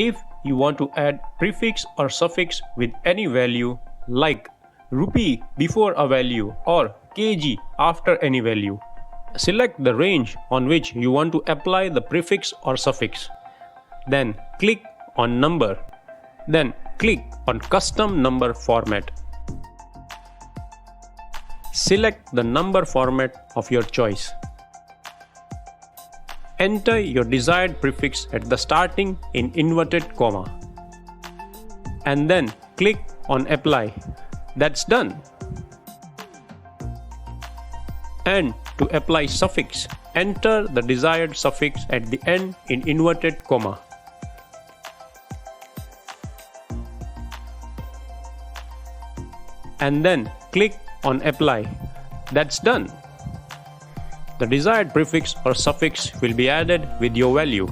If you want to add prefix or suffix with any value like rupee before a value or kg after any value, select the range on which you want to apply the prefix or suffix. Then click on number. Then click on custom number format. Select the number format of your choice. Enter your desired prefix at the starting in inverted comma. And then click on apply. That's done. And to apply suffix, enter the desired suffix at the end in inverted comma. And then click on apply. That's done. The desired prefix or suffix will be added with your value.